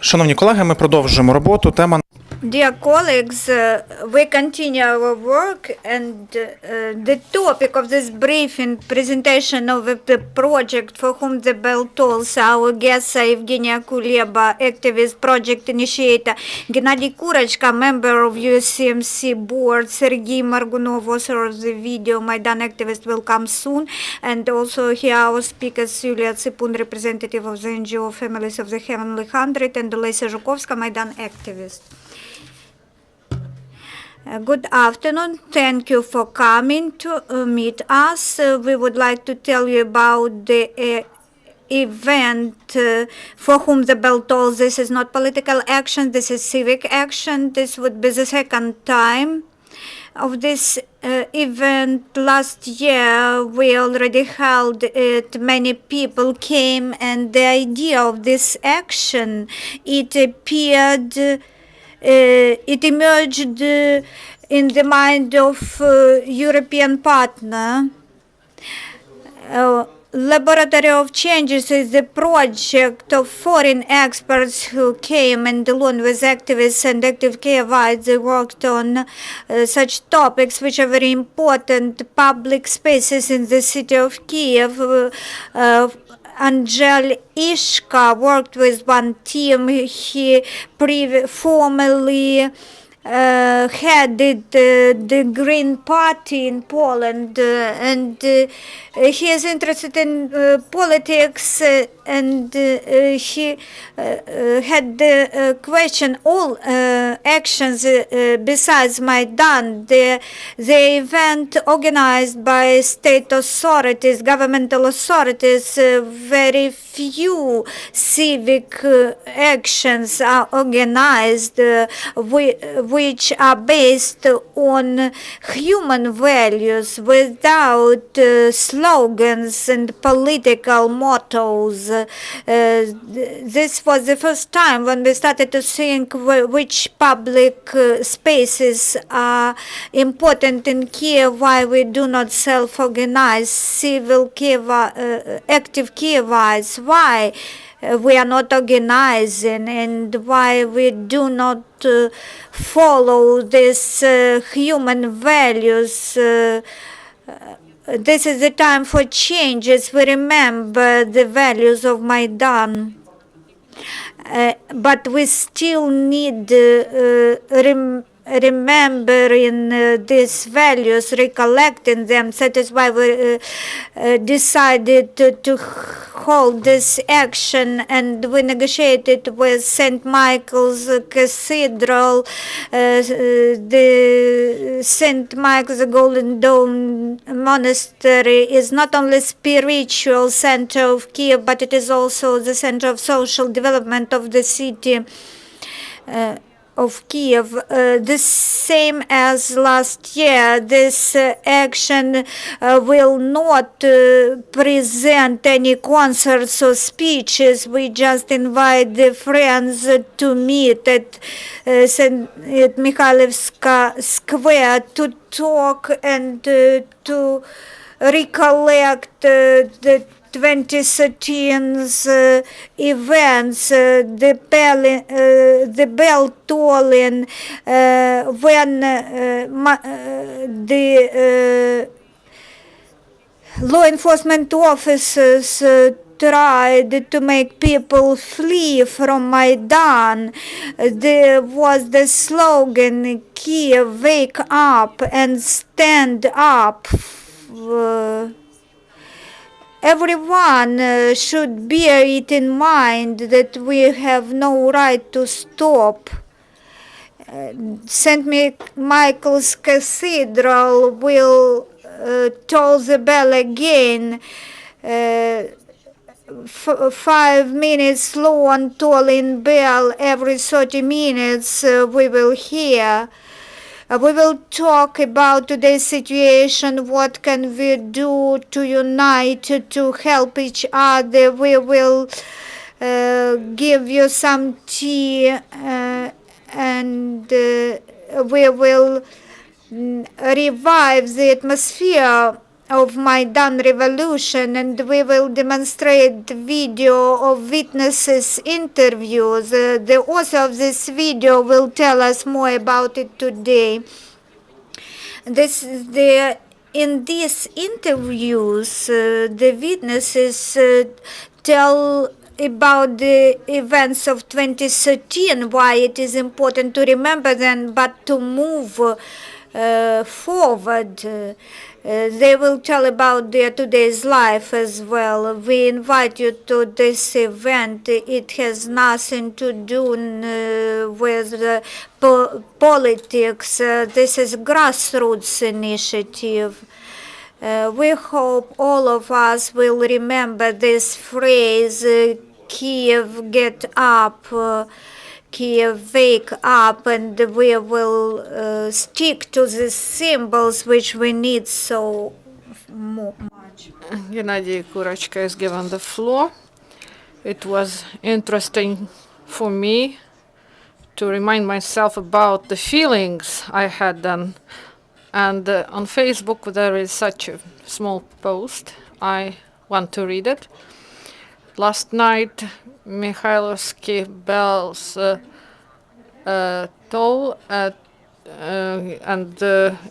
Шановні колеги, ми продовжуємо роботу. Тема Dear colleagues, we continue our work, and the topic of this briefing presentation of the project for whom the bell tolls. Our guests are Yevheniya Kuleba, activist, project initiator; Gennadiy Kurochka, member of UCMC board; Sergiy Morgunov, author of the video Maidan activist, will come soon; and also here our speakers Yuliya, Tsypun, representative of the NGO Families of the Heavenly Hundred, and Olesya Zhukovska, Maidan activist. Good afternoon. Thank you for coming to meet us. We would like to tell you about the event for whom the bell tolls. This is not political action, this is civic action. This would be the second time of this event. Last year we already held it. Many people came, and the idea of this action, it emerged in the mind of European partner. Laboratory of Changes is the project of foreign experts who came and along with activists and active Kievites, they worked on such topics which are very important. Public spaces in the city of Kiev. Angel Ishka worked with one team. He formerly headed the Green Party in Poland, and he is interested in politics, and he had the question, all actions besides Maidan, the event organized by state authorities, governmental authorities, very few civic actions are organized which are based on human values without slogans and political mottos. This was the first time when we started to think which public spaces are important in Kiev, why we do not self-organize civil active Kievites, why we are not organizing, and why we do not follow these human values. This is the time for changes. We remember the values of Maidan, but we still need remembering these values, recollecting them. That is why we decided to hold this action, and we negotiated with St. Michael's Cathedral, the St. Michael's the Golden Dome Monastery is not only spiritual center of Kiev, but it is also the center of social development of the city of Kiev. The same as last year, this action will not present any concerts or speeches. We just invite the friends to meet at Mikhailivska Square to talk and to recollect the 2013's events, the bell tolling when the law enforcement officers tried to make people flee from Maidan. There was the slogan, Kiev, wake up and stand up. Everyone should bear it in mind that we have no right to stop. St. Michael's Cathedral will toll the bell again. 5 minutes slow and tolling bell every 30 minutes we will hear. We will talk about today's situation, what can we do to unite, to help each other. We will give you some tea, and we will revive the atmosphere of Maidan revolution, and we will demonstrate video of witnesses' interviews. The author of this video will tell us more about it today. In these interviews, the witnesses tell about the events of 2013, why it is important to remember them, but to move forward. They will tell about their today's life as well. We invite you to this event. It has nothing to do with politics. This is grassroots initiative. We hope all of us will remember this phrase, Kiev, get up. Kiev, wake up, and we will stick to the symbols which we need so much. Gennadiy Kurochka is given the floor. It was interesting for me to remind myself about the feelings I had then. And on Facebook there is such a small post. I want to read it. Last night, Mikhailovsky bells toll, and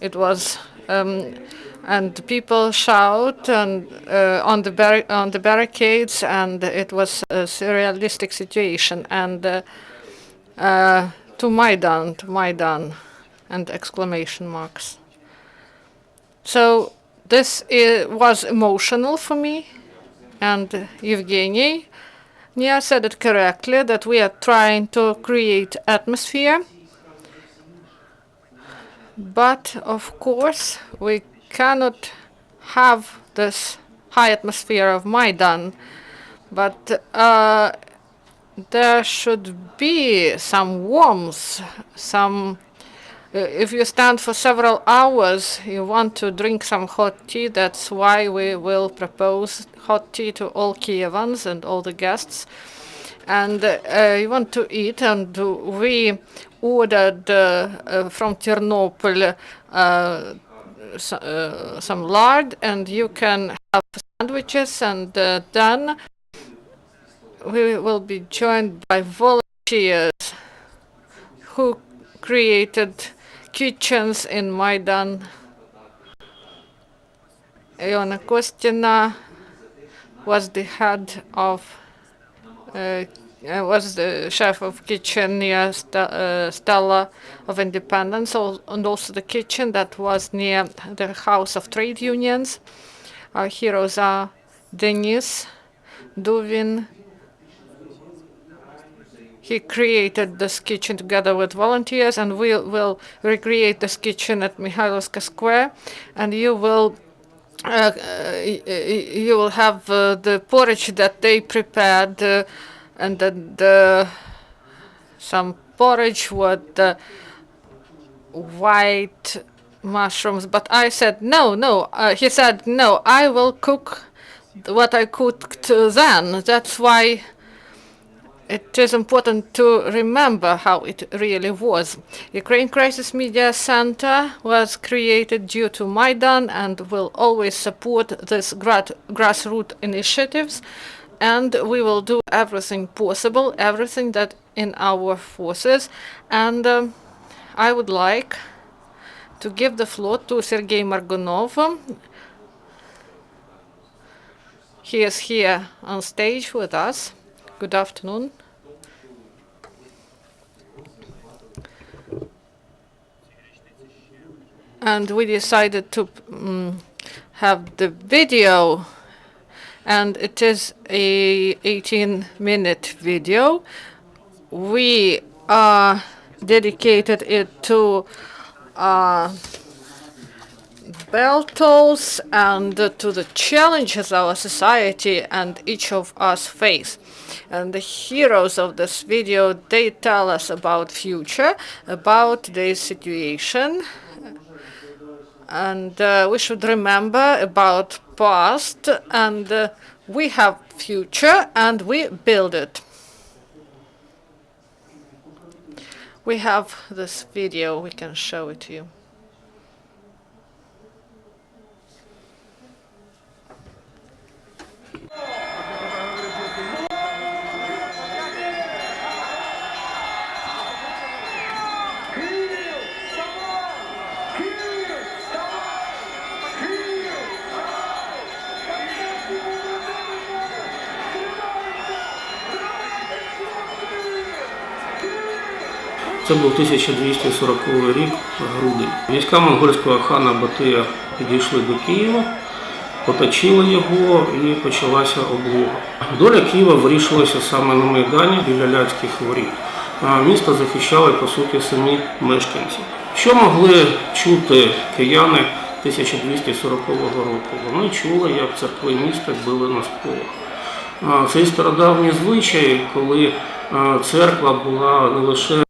it was, and people shout and on the barricades, and it was a surrealistic situation. And to Maidan, and exclamation marks. So this was emotional for me. And Yevheniya said it correctly, that we are trying to create atmosphere. But of course, we cannot have this high atmosphere of Maidan. But there should be some warmth, some. If you stand for several hours, you want to drink some hot tea. That's why we will propose hot tea to all Kievans and all the guests. And you want to eat, and we ordered from Ternopil some lard, and you can have sandwiches, and then we will be joined by volunteers who created kitchens in Maidan. Iona Kostina was the head of, was the chef of kitchen near Stella of Independence, and also the kitchen that was near the House of Trade Unions. Our heroes are Denis Duvin. He created this kitchen together with volunteers, and we will recreate this kitchen at Mikhailovska Square. And you will have the porridge that they prepared, and then some porridge with white mushrooms. But I said no. He said no. I will cook what I cooked then. That's why. It is important to remember how it really was. Ukraine Crisis Media Center was created due to Maidan and will always support this grassroots initiatives. And we will do everything possible, everything that in our forces. And I would like to give the floor to Sergiy Morgunov. He is here on stage with us. Good afternoon. And we decided to have the video, and it is a 18-minute video. We dedicated it to bell tolls and to the challenges our society and each of us face. And the heroes of this video, they tell us about future, about today's situation. And we should remember about past, and we have future, and we build it. We have this video, we can show it to you. Це був 1240 рік, грудень. Війська монгольського хана Батия підійшли до Києва, оточили його і почалася облога. Доля Києва вирішилася саме на Майдані біля Ляцьких воріт. Місто захищали, по суті, самі мешканці. Що могли чути кияни 1240 року? Вони чули, як церкви міста били на сполох. Цей стародавній звичай, коли церква була не лише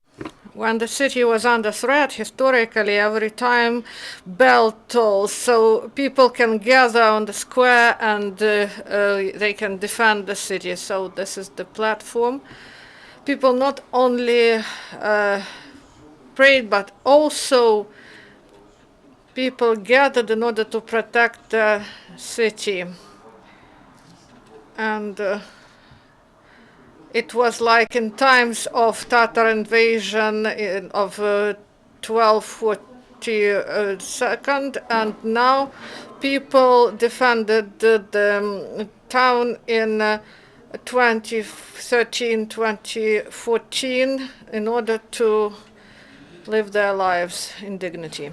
When the city was under threat, historically, every time bell tolls, so people can gather on the square and they can defend the city. So this is the platform. People not only prayed, but also people gathered in order to protect the city. And it was like in times of Tatar invasion of 1242, and now people defended the town in 2013-2014 in order to live their lives in dignity.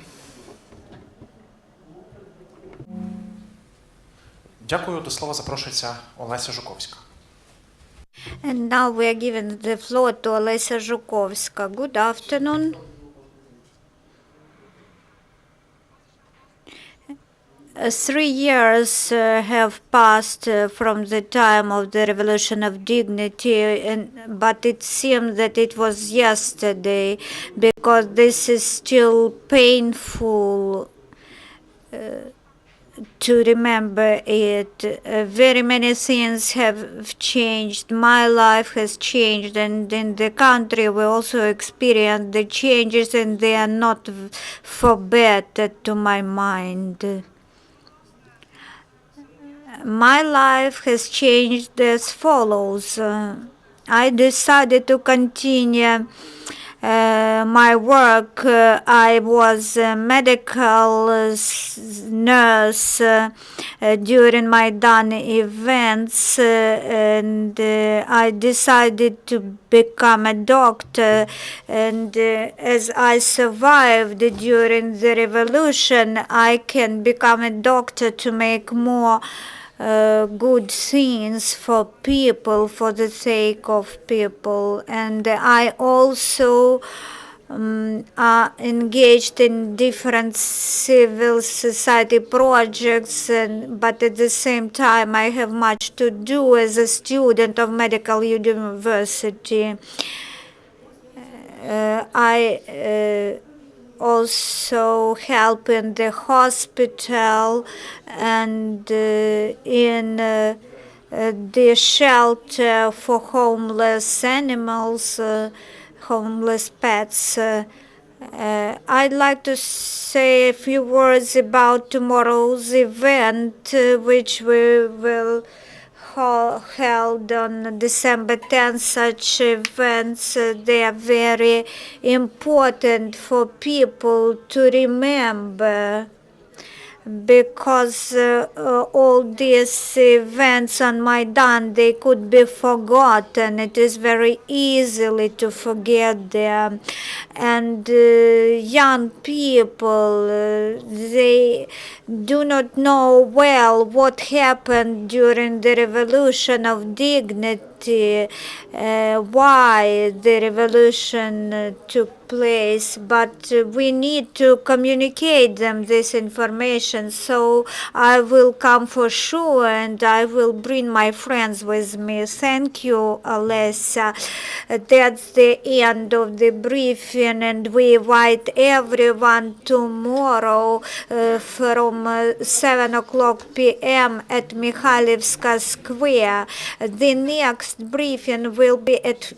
Дякую. До слова запрошується Олеся Зhukovska. And now we are giving the floor to Olesya Zhukovska. Good afternoon. 3 years have passed from the time of the Revolution of Dignity, but it seems that it was yesterday, because this is still painful to remember it. Very many things have changed. My life has changed, and in the country we also experience the changes, and they are not forgotten to my mind. My life has changed as follows. I decided to continue my work. I was a medical nurse during Maidan events, and I decided to become a doctor. And as I survived during the revolution, I can become a doctor to make more good things for people, for the sake of people. And I also are engaged in different civil society projects, but at the same time I have much to do as a student of medical university. I also help in the hospital and in the shelter for homeless animals, homeless pets. I'd like to say a few words about tomorrow's event, which we will held on December 10th. Such events, they are very important for people to remember, because all these events on Maidan, they could be forgotten. It is very easily to forget them. And young people, they do not know well what happened during the Revolution of Dignity, why the revolution took place, but we need to communicate them this information. So I will come for sure, and I will bring my friends with me. Thank you, Olesya. That's the end of the briefing, and we invite everyone tomorrow from 7:00 p.m. at Mikhailivska Square. The next briefing will be at